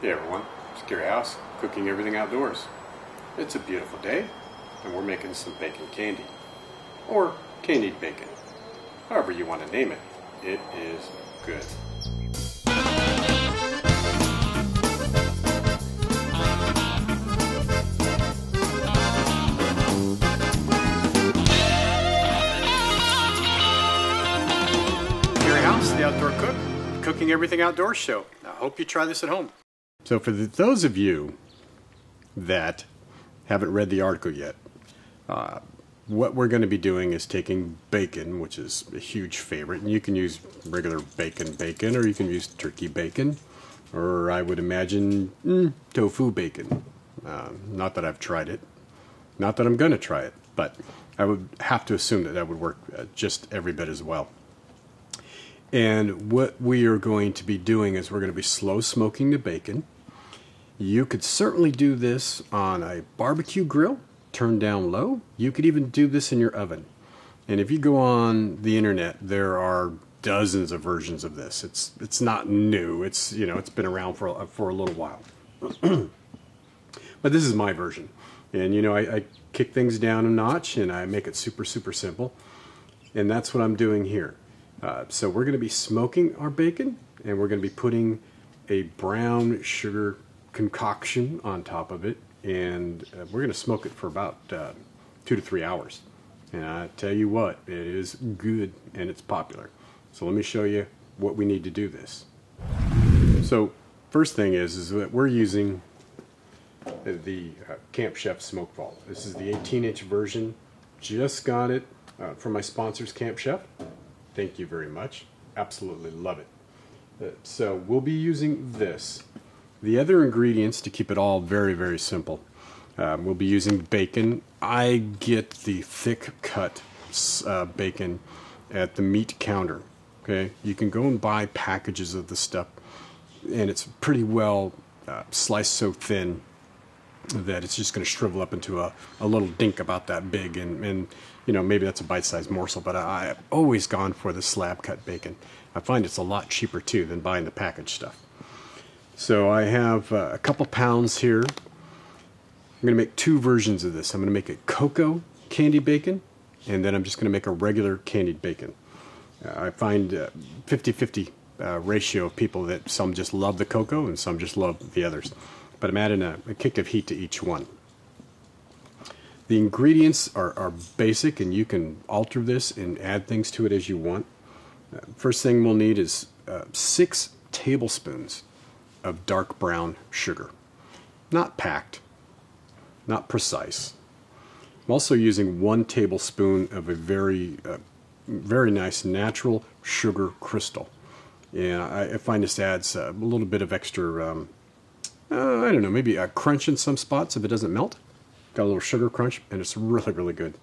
Hey everyone, it's Gary House, cooking everything outdoors. It's a beautiful day, and we're making some bacon candy, or candied bacon. However you want to name it, it is good. Gary House, the Outdoor Cook, cooking everything outdoors show. I hope you try this at home. So for those of you that haven't read the article yet, what we're going to be doing is taking bacon, which is a huge favorite, and you can use regular bacon, or you can use turkey bacon, or I would imagine tofu bacon. Not that I've tried it, not that I'm going to try it, but I would have to assume that would work just every bit as well. And what we are going to be doing is we're going to be slow smoking the bacon. You could certainly do this on a barbecue grill, turned down low. You could even do this in your oven. And if you go on the internet, there are dozens of versions of this. It's not new. It's been around for a little while. But this is my version. And I kick things down a notch and I make it super simple. And that's what I'm doing here. So we're going to be smoking our bacon, and we're going to be putting a brown sugar concoction on top of it, and we're going to smoke it for about 2 to 3 hours. And I tell you what, it is good and it's popular. So let me show you what we need to do this. So first thing is that we're using the Camp Chef Smoke Vault. This is the 18-inch version. Just got it from my sponsors, Camp Chef. Thank you very much. Absolutely love it. So we'll be using this. The other ingredients, to keep it all very simple, we'll be using bacon. I get the thick cut bacon at the meat counter. Okay, you can go and buy packages of the stuff, and it's pretty well sliced so thin that it's just going to shrivel up into a little dink about that big, and maybe that's a bite-sized morsel, but I've always gone for the slab cut bacon. I find it's a lot cheaper too than buying the packaged stuff. So I have a couple pounds here. I'm going to make two versions of this. I'm going to make a cocoa candy bacon, and then I'm just going to make a regular candied bacon. I find 50-50 ratio of people that some just love the cocoa and some just love the others. But I'm adding a kick of heat to each one. The ingredients are basic, and you can alter this and add things to it as you want. First thing we'll need is 6 tablespoons of dark brown sugar. Not packed, not precise. I'm also using 1 tablespoon of a very nice natural sugar crystal. And I find this adds a little bit of extra, I don't know, maybe a crunch in some spots if it doesn't melt. Got a little sugar crunch, and it's really good.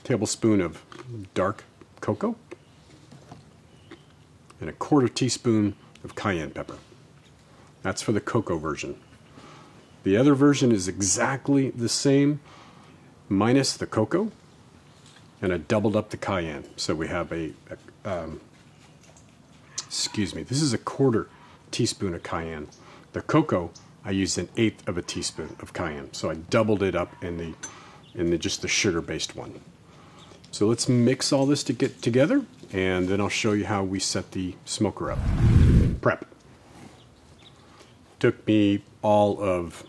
Tablespoon of dark cocoa, and a 1/4 teaspoon of cayenne pepper. That's for the cocoa version. The other version is exactly the same, minus the cocoa, and I doubled up the cayenne. So we have excuse me, this is a 1/4 teaspoon of cayenne. The cocoa, I used 1/8 of a teaspoon of cayenne. So I doubled it up in just the sugar-based one. So let's mix all this to get together, and then I'll show you how we set the smoker up. Prep. Took me all of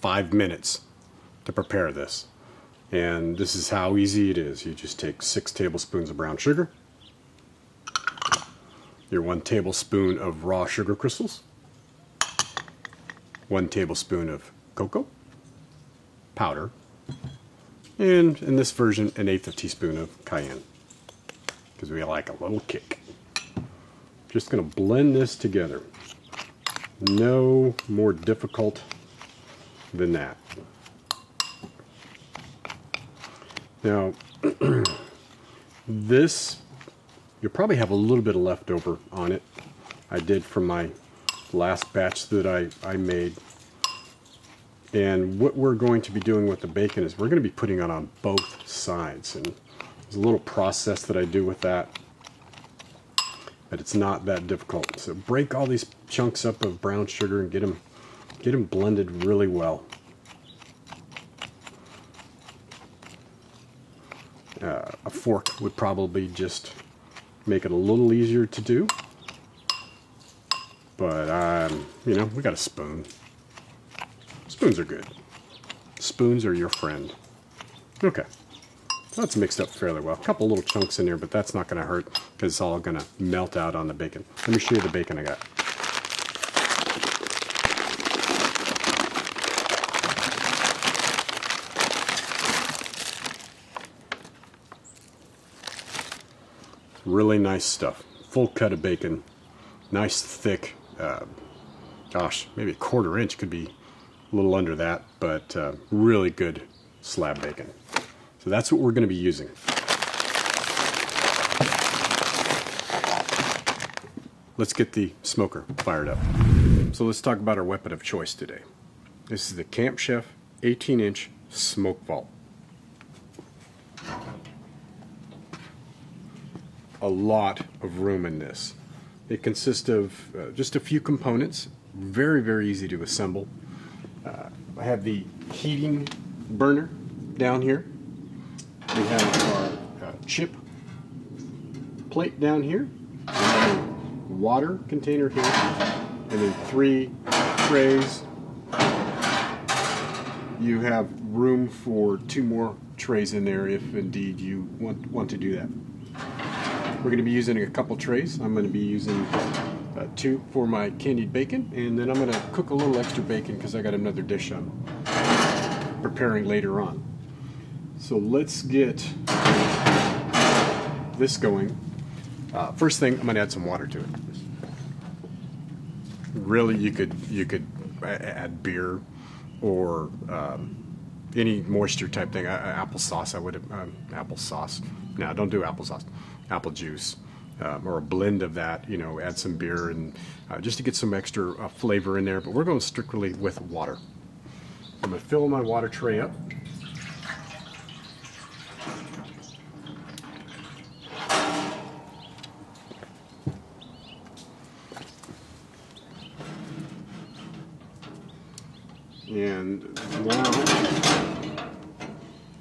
5 minutes to prepare this. And this is how easy it is. You just take 6 tablespoons of brown sugar, your 1 tablespoon of raw sugar crystals, 1 tablespoon of cocoa powder, and in this version, 1/8 teaspoon of cayenne, because we like a little kick. Just going to blend this together. No more difficult than that. Now, this, you'll probably have a little bit of leftover on it. I did from my last batch that I made. And what we're going to be doing with the bacon is we're going to be putting it on both sides. And there's a little process that I do with that. but it's not that difficult. So break all these chunks up of brown sugar and get them blended really well. A fork would probably just make it a little easier to do, but you know, we got a spoon. Spoons are good. Spoons are your friend. Okay, so that's mixed up fairly well. A couple little chunks in there, but that's not going to hurt because it's all going to melt out on the bacon. Let me show you the bacon I got. Really nice stuff. Full cut of bacon. Nice thick, gosh, maybe a 1/4 inch, could be a little under that, but really good slab bacon. So that's what we're going to be using. Let's get the smoker fired up. So let's talk about our weapon of choice today. This is the Camp Chef 18-inch smoke vault. A lot of room in this. It consists of just a few components, very, very easy to assemble. I have the heating burner down here. We have our chip plate down here, water container here, and then 3 trays. You have room for 2 more trays in there if indeed you want to do that. We're going to be using a couple trays. I'm going to be using 2 for my candied bacon, and then I'm going to cook a little extra bacon because I got another dish I'm preparing later on. So let's get this going. First thing, I'm going to add some water to it. Really, you could add beer or any moisture type thing. Applesauce, I would have applesauce. No, don't do applesauce. Apple juice, or a blend of that. You know, add some beer and just to get some extra flavor in there. But we're going strictly with water. I'm going to fill my water tray up. And now I'm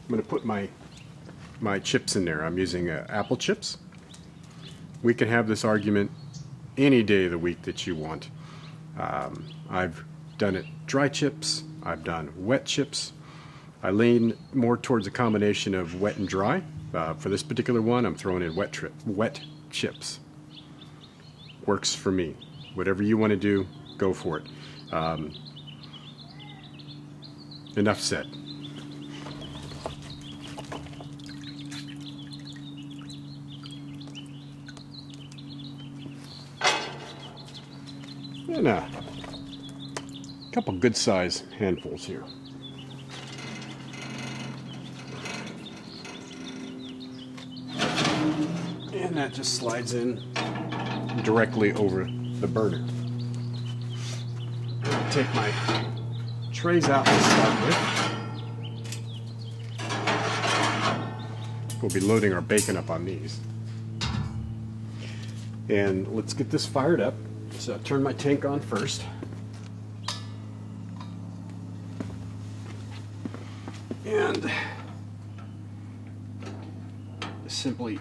going to put my chips in there. I'm using apple chips. We can have this argument any day of the week that you want. I've done it dry chips. I've done wet chips. I lean more towards a combination of wet and dry. For this particular one, I'm throwing in wet chips. Works for me. Whatever you want to do, go for it. Enough said. And a couple good size handfuls here. And that just slides in directly over the burner. I'll take my trays out to start with. We'll be loading our bacon up on these. And let's get this fired up. So I'll turn my tank on first. And simply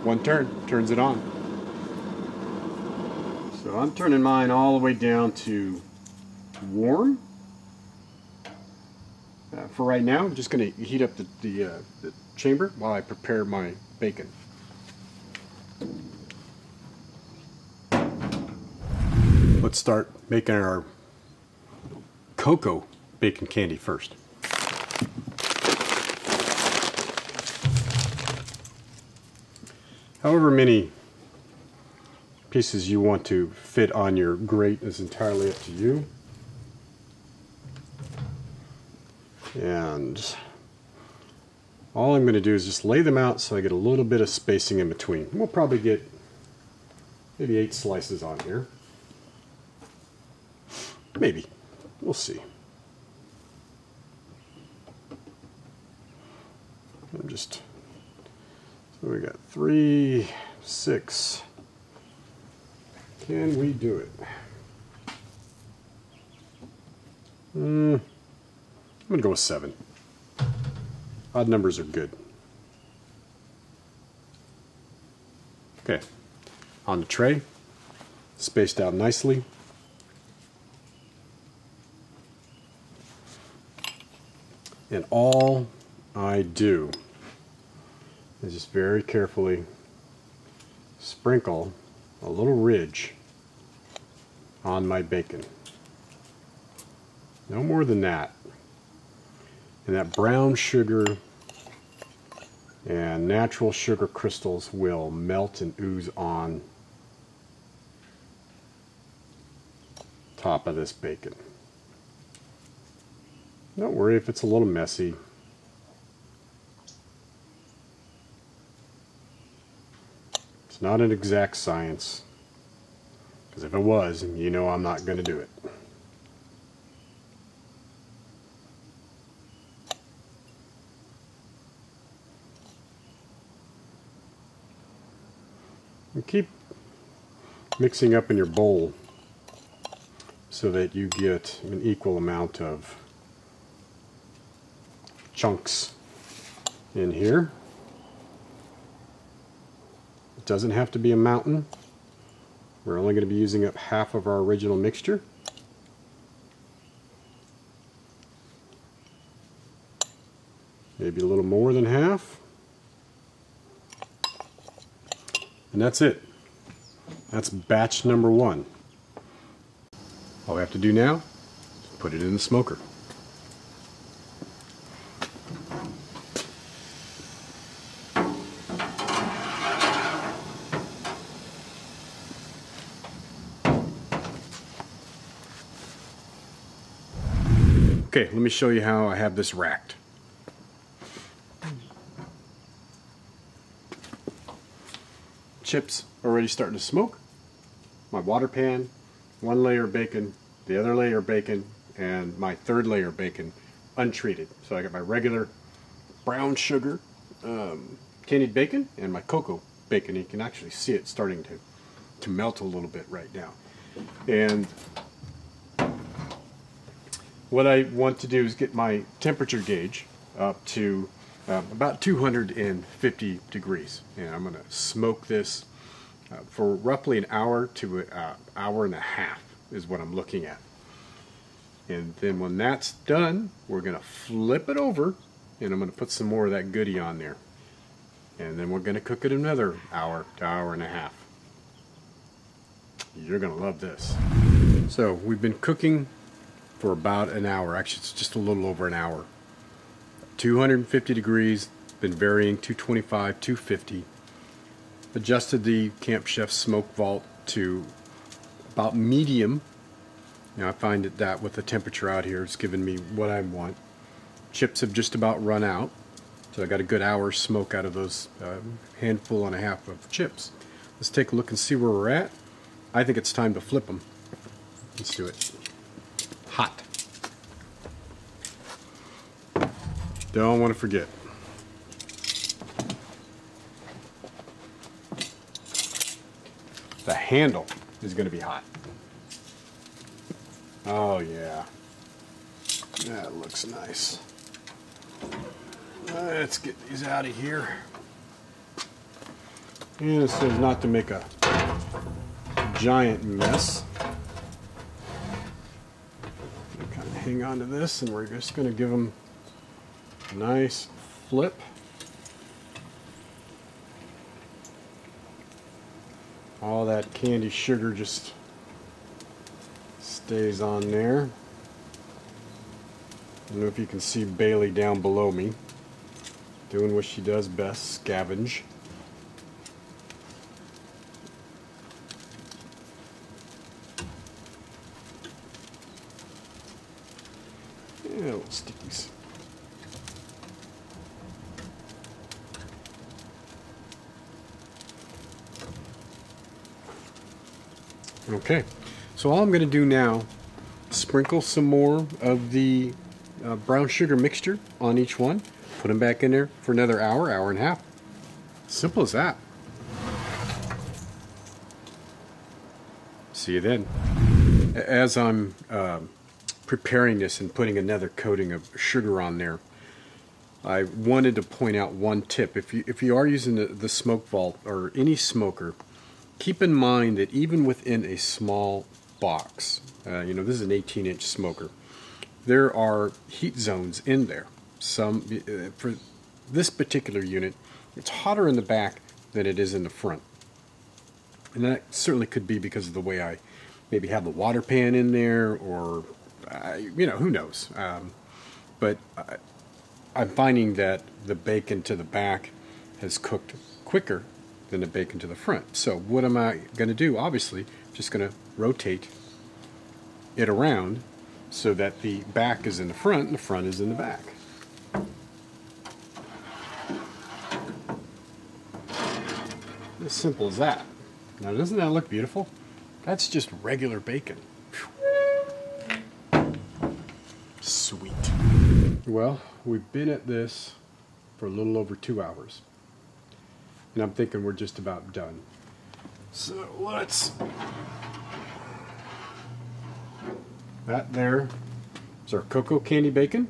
one turns it on. So I'm turning mine all the way down to warm. For right now, I'm just going to heat up the chamber while I prepare my bacon. Let's start making our cocoa bacon candy first. However many pieces you want to fit on your grate is entirely up to you. And all I'm going to do is just lay them out so I get a little bit of spacing in between. We'll probably get maybe 8 slices on here. Maybe. We'll see. I'm just, so we got 3, 6. Can we do it? I'm gonna go with 7. Odd numbers are good. Okay, on the tray, spaced out nicely. And all I do is just very carefully sprinkle a little ridge on my bacon. No more than that. And that brown sugar and natural sugar crystals will melt and ooze on top of this bacon. Don't worry if it's a little messy. It's not an exact science, because if it was, you know I'm not going to do it. And keep mixing up in your bowl so that you get an equal amount of chunks in here. It doesn't have to be a mountain. We're only going to be using up half of our original mixture. Maybe a little more than half. And that's it. That's batch number 1. All we have to do now is put it in the smoker. Okay, let me show you how I have this racked. Chips already starting to smoke. My water pan, 1 layer of bacon, the other layer of bacon, and my 3rd layer of bacon untreated. So I got my regular brown sugar candied bacon and my cocoa bacon. You can actually see it starting to melt a little bit right now. And what I want to do is get my temperature gauge up to about 250 degrees. And I'm going to smoke this for roughly an hour to an hour and a half is what I'm looking at. And then when that's done, we're going to flip it over and I'm going to put some more of that goodie on there. And then we're going to cook it another hour to hour and a half. You're going to love this. So we've been cooking for about an hour. Actually, it's just a little over an hour. 250 degrees, been varying 225, 250. Adjusted the Camp Chef Smoke Vault to about medium. Now I find that with the temperature out here, it's giving me what I want. Chips have just about run out, so I got a good hour's smoke out of those handful and a half of chips. Let's take a look and see where we're at. I think it's time to flip them. Let's do it. Hot. Don't want to forget. The handle is going to be hot. Oh yeah. That looks nice. Let's get these out of here. And so as not to make a giant mess. Kind of hang on to this, and we're just going to give them a nice flip. All that candy sugar just stays on there. I don't know if you can see Bailey down below me doing what she does best, scavenge. Yeah, little stickies. Okay, so all I'm going to do now, sprinkle some more of the brown sugar mixture on each one, Put them back in there for another hour, hour and a half. Simple as that. See you then. As I'm preparing this and putting another coating of sugar on there, I wanted to point out one tip. If you are using the smoke vault or any smoker, keep in mind that even within a small box, you know, this is an 18-inch smoker, there are heat zones in there. Some for this particular unit, it's hotter in the back than it is in the front. And that certainly could be because of the way I maybe have the water pan in there, or, you know, who knows. But I'm finding that the bacon to the back has cooked quicker than the bacon to the front. So what am I going to do? Obviously, just going to rotate it around so that the back is in the front and the front is in the back. As simple as that. Now, doesn't that look beautiful? That's just regular bacon. Sweet. Well, we've been at this for a little over 2 hours. And I'm thinking we're just about done. So let's... That there is our cocoa candy bacon.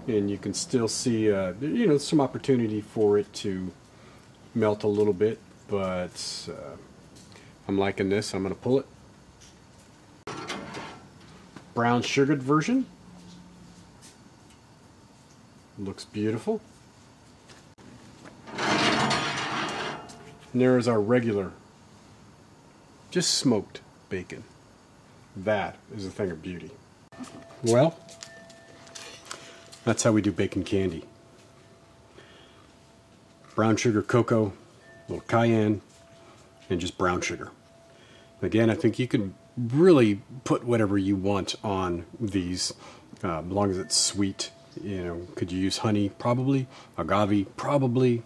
And you can still see, you know, some opportunity for it to melt a little bit. But I'm liking this. I'm going to pull it. Brown sugared version. Looks beautiful. And there is our regular, just smoked bacon. That is a thing of beauty. Well, that's how we do bacon candy. Brown sugar, cocoa, a little cayenne, and just brown sugar. Again, I think you can really put whatever you want on these, as long as it's sweet. You know, could you use honey? Probably. Agave? Probably.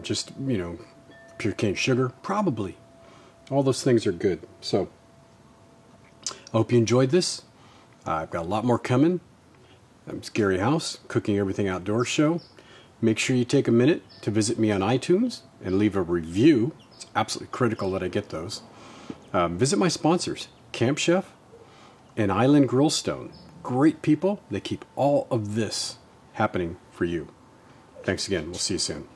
Just, you know, pure cane sugar? Probably. All those things are good. So, I hope you enjoyed this. I've got a lot more coming. I'm Gary House, Cooking Everything Outdoors show. Make sure you take a minute to visit me on iTunes and leave a review. It's absolutely critical that I get those. Visit my sponsors, Camp Chef and Island Grillstone. Great people. They keep all of this happening for you. Thanks again. We'll see you soon.